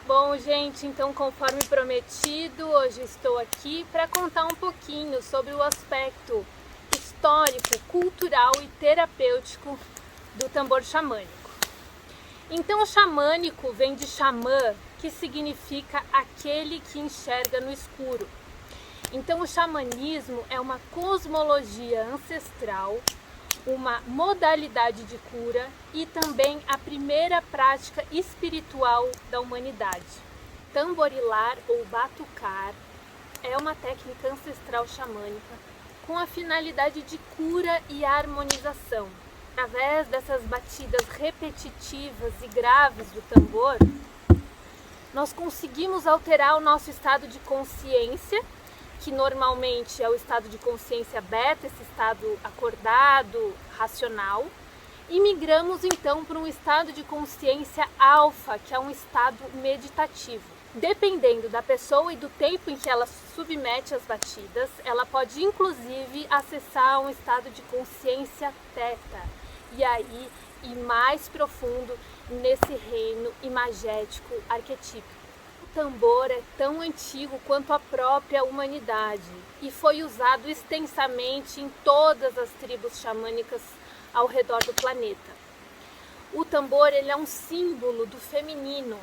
Bom, gente, então conforme prometido, hoje estou aqui para contar um pouquinho sobre o aspecto histórico, cultural e terapêutico do tambor xamânico. Então, o xamânico vem de xamã, que significa aquele que enxerga no escuro. Então, o xamanismo é uma cosmologia ancestral, uma modalidade de cura e também a primeira prática espiritual da humanidade. Tamborilar ou batucar é uma técnica ancestral xamânica com a finalidade de cura e harmonização. Através dessas batidas repetitivas e graves do tambor, nós conseguimos alterar o nosso estado de consciência, que normalmente é o estado de consciência beta, esse estado acordado, racional, e migramos então para um estado de consciência alfa, que é um estado meditativo. Dependendo da pessoa e do tempo em que ela se submete às batidas, ela pode inclusive acessar um estado de consciência teta, e aí ir mais profundo nesse reino imagético arquetípico. O tambor é tão antigo quanto a própria humanidade e foi usado extensamente em todas as tribos xamânicas ao redor do planeta. O tambor ele é um símbolo do feminino,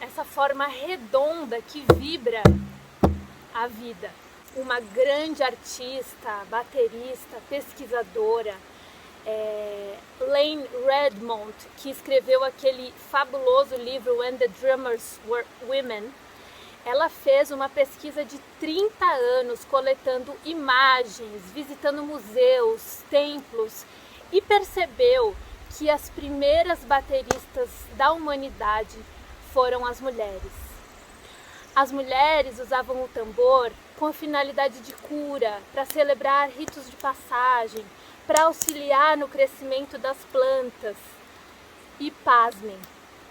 essa forma redonda que vibra a vida. Uma grande artista, baterista, pesquisadora, Lane Redmond, que escreveu aquele fabuloso livro When the Drummers Were Women, ela fez uma pesquisa de 30 anos coletando imagens, visitando museus, templos e percebeu que as primeiras bateristas da humanidade foram as mulheres. As mulheres usavam o tambor com a finalidade de cura, para celebrar ritos de passagem, para auxiliar no crescimento das plantas e, pasmem,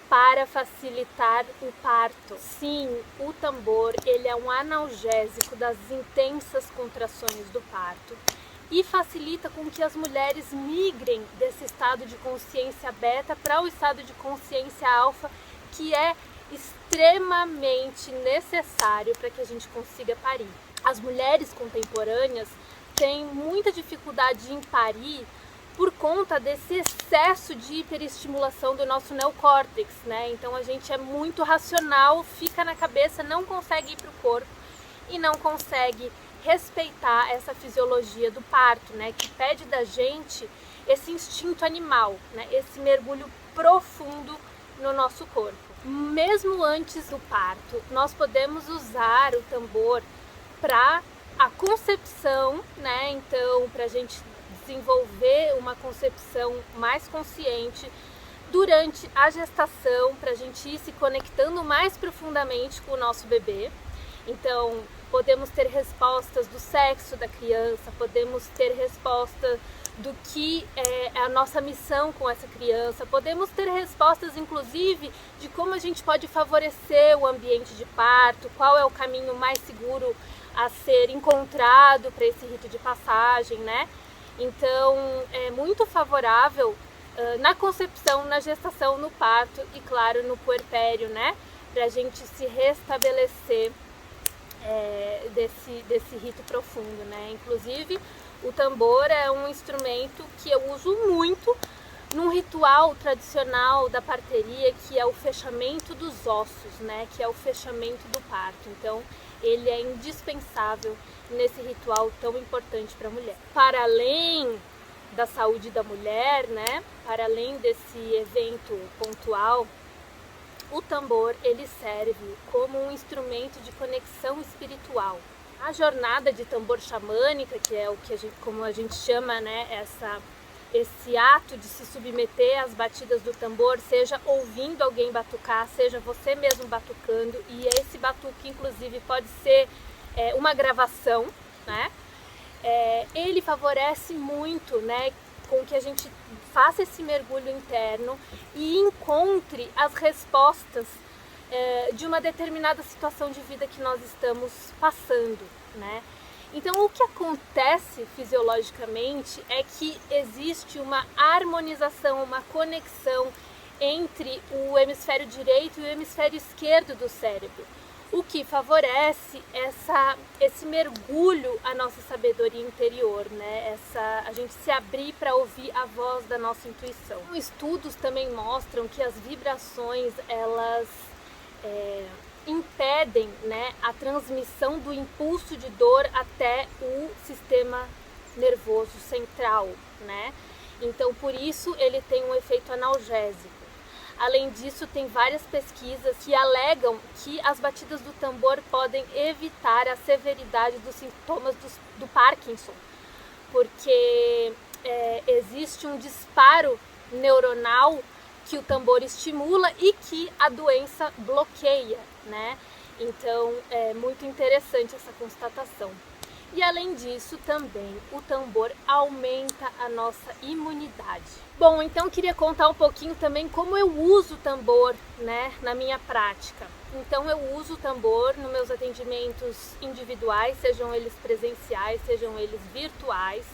para facilitar o parto. Sim, o tambor ele é um analgésico das intensas contrações do parto e facilita com que as mulheres migrem desse estado de consciência beta para o estado de consciência alfa, que é extremamente necessário para que a gente consiga parir. As mulheres contemporâneas têm muita dificuldade em parir por conta desse excesso de hiperestimulação do nosso neocórtex, né? Então a gente é muito racional, fica na cabeça, não consegue ir para o corpo e não consegue respeitar essa fisiologia do parto, né? Que pede da gente esse instinto animal, né? Esse mergulho profundo no nosso corpo. Mesmo antes do parto, nós podemos usar o tambor para a concepção, né? Então, para a gente desenvolver uma concepção mais consciente durante a gestação, para a gente ir se conectando mais profundamente com o nosso bebê. Então, podemos ter respostas do sexo da criança, podemos ter resposta do que é a nossa missão com essa criança, podemos ter respostas inclusive de como a gente pode favorecer o ambiente de parto, qual é o caminho mais seguro a ser encontrado para esse rito de passagem, né? Então é muito favorável na concepção, na gestação, no parto e claro no puerpério, né? Para a gente se restabelecer desse rito profundo, né? Inclusive o tambor é um instrumento que eu uso muito num ritual tradicional da parteria, que é o fechamento dos ossos, né? Que é o fechamento do parto. Então ele é indispensável nesse ritual tão importante para a mulher. Para além da saúde da mulher, né? Para além desse evento pontual, o tambor ele serve como um instrumento de conexão espiritual. A jornada de tambor xamânica, que é o que como a gente chama, né, esse ato de se submeter às batidas do tambor, seja ouvindo alguém batucar, seja você mesmo batucando, e esse batuque inclusive pode ser uma gravação, né? Ele favorece muito, né, com que a gente faça esse mergulho interno e encontre as respostas de uma determinada situação de vida que nós estamos passando, né? Então, o que acontece fisiologicamente é que existe uma harmonização, uma conexão entre o hemisfério direito e o hemisfério esquerdo do cérebro, o que favorece esse mergulho à nossa sabedoria interior, né? A gente se abrir para ouvir a voz da nossa intuição. Estudos também mostram que as vibrações, elas impedem, né, a transmissão do impulso de dor até o sistema nervoso central, né? Então, por isso, ele tem um efeito analgésico. Além disso, tem várias pesquisas que alegam que as batidas do tambor podem evitar a severidade dos sintomas do Parkinson, porque existe um disparo neuronal que o tambor estimula e que a doença bloqueia, né? Então, é muito interessante essa constatação. E além disso, também o tambor aumenta a nossa imunidade. Bom, então queria contar um pouquinho também como eu uso o tambor, né, na minha prática. Então eu uso o tambor nos meus atendimentos individuais, sejam eles presenciais, sejam eles virtuais.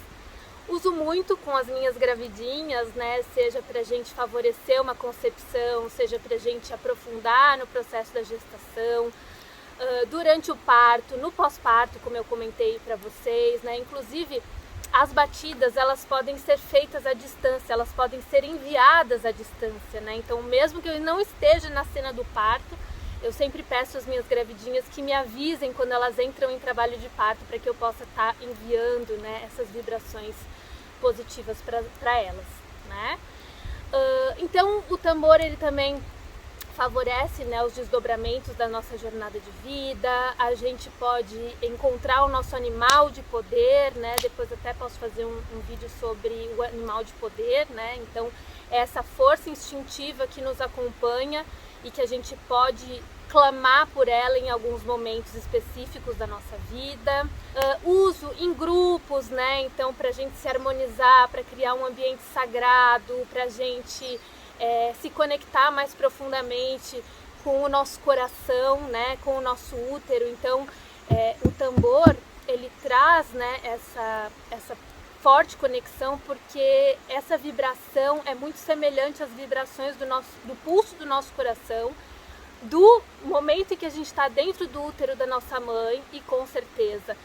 Uso muito com as minhas gravidinhas, né, seja pra gente favorecer uma concepção, seja pra gente aprofundar no processo da gestação, durante o parto, no pós-parto, como eu comentei para vocês, né? Inclusive, as batidas, elas podem ser feitas à distância, elas podem ser enviadas à distância, né? Então, mesmo que eu não esteja na cena do parto, eu sempre peço às minhas gravidinhas que me avisem quando elas entram em trabalho de parto, para que eu possa estar enviando, né, essas vibrações positivas para elas, né? Então, o tambor, ele também favorece, né, os desdobramentos da nossa jornada de vida. A gente pode encontrar o nosso animal de poder, né? Depois até posso fazer um vídeo sobre o animal de poder, né? Então, é essa força instintiva que nos acompanha e que a gente pode clamar por ela em alguns momentos específicos da nossa vida. Uso em grupos, né? Então, para a gente se harmonizar, para criar um ambiente sagrado, para a gente se conectar mais profundamente com o nosso coração, né, com o nosso útero. Então, o tambor, ele traz, né, essa forte conexão, porque essa vibração é muito semelhante às vibrações do pulso do nosso coração, do momento em que a gente está dentro do útero da nossa mãe, e com certeza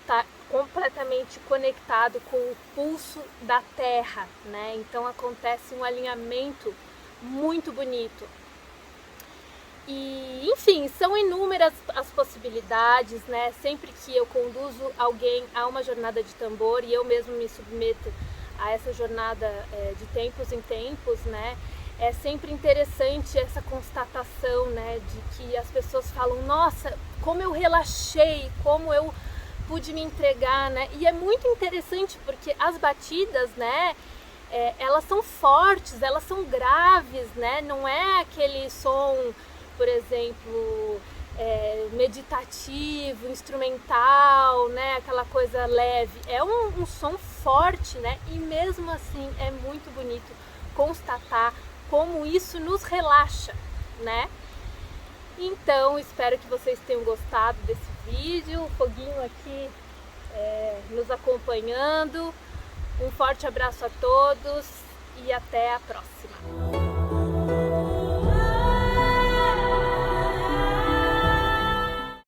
está completamente conectado com o pulso da terra, né? Então acontece um alinhamento muito bonito. E, enfim, são inúmeras as possibilidades, né? Sempre que eu conduzo alguém a uma jornada de tambor, e eu mesmo me submeto a essa jornada de tempos em tempos, né? É sempre interessante essa constatação, né, de que as pessoas falam: nossa, como eu relaxei, como eu pude me entregar, né? E é muito interessante porque as batidas, né, elas são fortes, elas são graves, né? Não é aquele som, por exemplo, meditativo, instrumental, né? Aquela coisa leve. É um som forte, né? E mesmo assim é muito bonito constatar como isso nos relaxa, né? Então, espero que vocês tenham gostado desse vídeo, o foguinho aqui nos acompanhando. Um forte abraço a todos e até a próxima!